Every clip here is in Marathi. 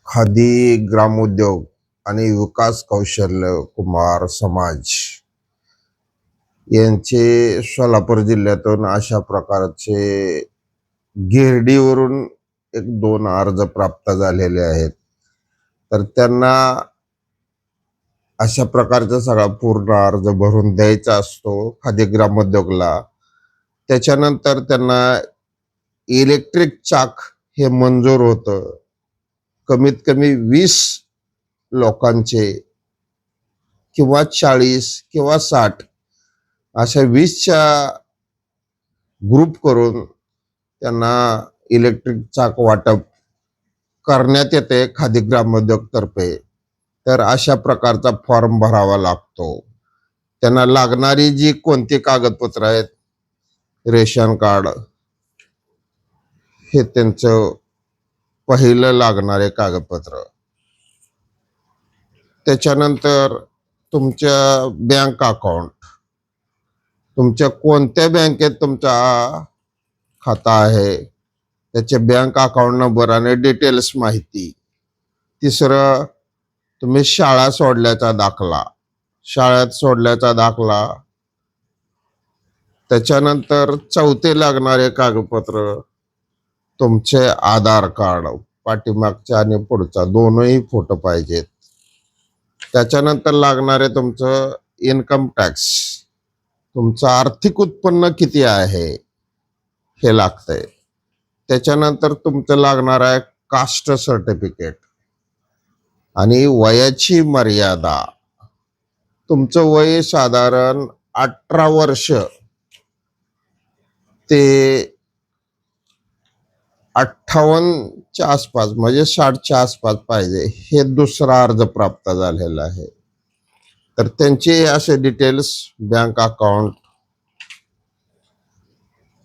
खादी ग्रामोद्योग आणि विकास कौशल्य कुंभार समाज यांचे सोलापूर जिल्ह्यातून अशा प्रकारचे गिरडीवरून एक दोन अर्ज प्राप्त झालेले आहेत. तर त्यांना अशा प्रकारचा सगळा पूर्ण अर्ज भरून द्यायचा असतो खादी ग्रामोद्योगला. त्याच्यानंतर त्यांना इलेक्ट्रिक चाक हे मंजूर होतं. कमीत कमी 20 लोकांचे किंवा 40 किंवा 60 अशा 20च्या ग्रुप करून त्यांना इलेक्ट्रिक चाक वाटप करण्यात येते खादी ग्रामोद्योग तर्फे. तर अशा प्रकारचा फॉर्म भरावा लागतो. त्यांना लागणारी जी कोणती कागदपत्र आहेत, रेशन कार्ड हे त्यांचं पहिलं लागणारे कागदपत्र. त्याच्यानंतर तुमच्या बँक अकाउंट, तुमच्या कोणत्या बँकेत तुमचा खाता आहे त्याचे बँक अकाउंट नंबर आणि डिटेल्स माहिती. तिसरं, तुम्ही शाळा सोडल्याचा दाखला, शाळेत सोडल्याचा दाखला. त्याच्यानंतर चौथे लागणारे कागदपत्र तुमचे आधार कार्ड, पाठीमागचा आणि पुढचा दोनही फोटो पाहिजेत. त्याच्यानंतर लागणारे तुमचं इन्कम टॅक्स, तुमचं आर्थिक उत्पन्न किती आहे हे लागतंय. त्याच्यानंतर तुमचं लागणार आहे कास्ट सर्टिफिकेट आणि वयाची मर्यादा. तुमचं वय साधारण 18 वर्ष ते 58च्या आसपास, म्हणजे 60च्या आसपास पाहिजे. हे दुसरा अर्ज प्राप्त झालेला आहे. तर त्यांचे असे डिटेल्स, बँक अकाउंट,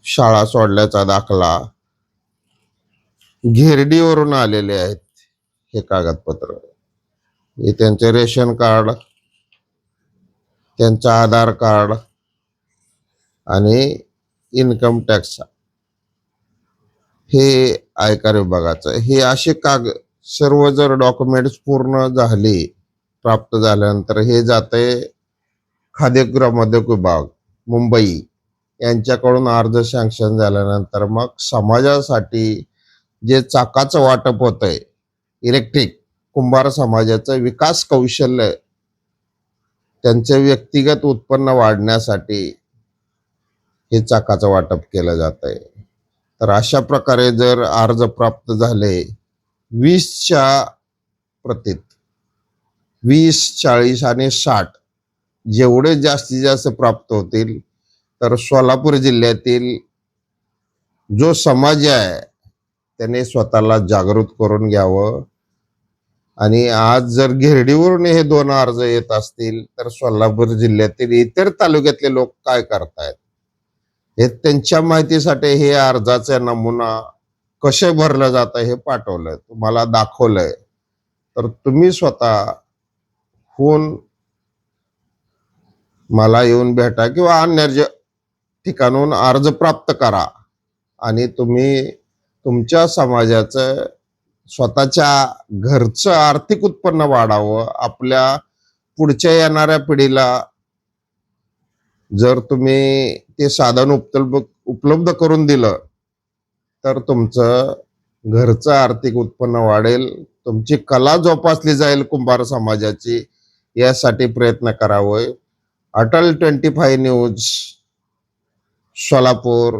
शाळा सोडल्याचा दाखला, घेरडीवरून आलेले आहेत हे कागदपत्र. हे त्यांचे रेशन कार्ड, त्यांचं आधार कार्ड आणि इन्कम टॅक्स, हे आयकर विभागाचं. हे असे सर्व जर डॉक्युमेंट्स पूर्ण झाले, प्राप्त झाल्यानंतर हे जाते खादी ग्रामोद्योग विभाग मुंबई यांच्याकडून. अर्ज सँक्शन झाल्यानंतर मग समाजासाठी जे चाकाचं वाटप होतंय इलेक्ट्रिक, कुंभार समाजाचं विकास कौशल्य, त्यांचे व्यक्तिगत उत्पन्न वाढण्यासाठी हे चाकाचं वाटप केलं जातंय. तर अशा प्रकारे जर अर्ज प्राप्त झाले 20च्या प्रतीत, 20, 40 आणि 60 जेवढे जास्तीत जास्त प्राप्त होतील, तर सोलापूर जिल्ह्यातील जो समाज आहे त्याने स्वतःला जागृत करून घ्यावं. आणि आज जर घेरडीवरून हे दोन अर्ज येत असतील, तर सोलापूर जिल्ह्यातील इतर तालुक्यातले लोक काय करतायत हे त्यांच्या माहितीसाठी हे अर्जाचा नमुना कसे भरलं जातं हे पाठवलंय, तुम्हाला दाखवलंय. तर तुम्ही स्वतः होऊन मला येऊन भेटा किंवा अन्य ठिकाणून अर्ज प्राप्त करा आणि तुम्ही तुमच्या समाजाचं, स्वतःच्या घरचं आर्थिक उत्पन्न वाढावं. आपल्या पुढच्या येणाऱ्या पिढीला जर तुम्ही ते साधन उपलब्ध करून दिलं, तर तुमचं घरचं आर्थिक उत्पन्न वाढेल, तुमची कला जोपासली जाईल कुंभार समाजाची. यासाठी प्रयत्न करावे. अटल 25 न्यूज, सोलापूर,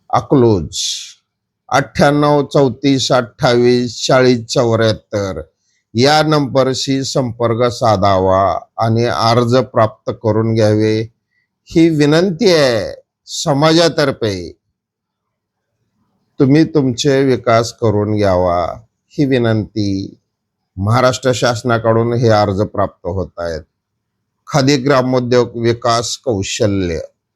अकलूज 98 34 28 40 74 या नंबरशी संपर्क साधावा आणि अर्ज प्राप्त करून घ्यावे ही विनंती आहे समाजातर्फे. तुम्ही तुमचे विकास करून घ्यावा ही विनंती. महाराष्ट्र शासनाकडून हे अर्ज प्राप्त होत आहेत. खादी ग्रामोद्योग विकास कौशल्य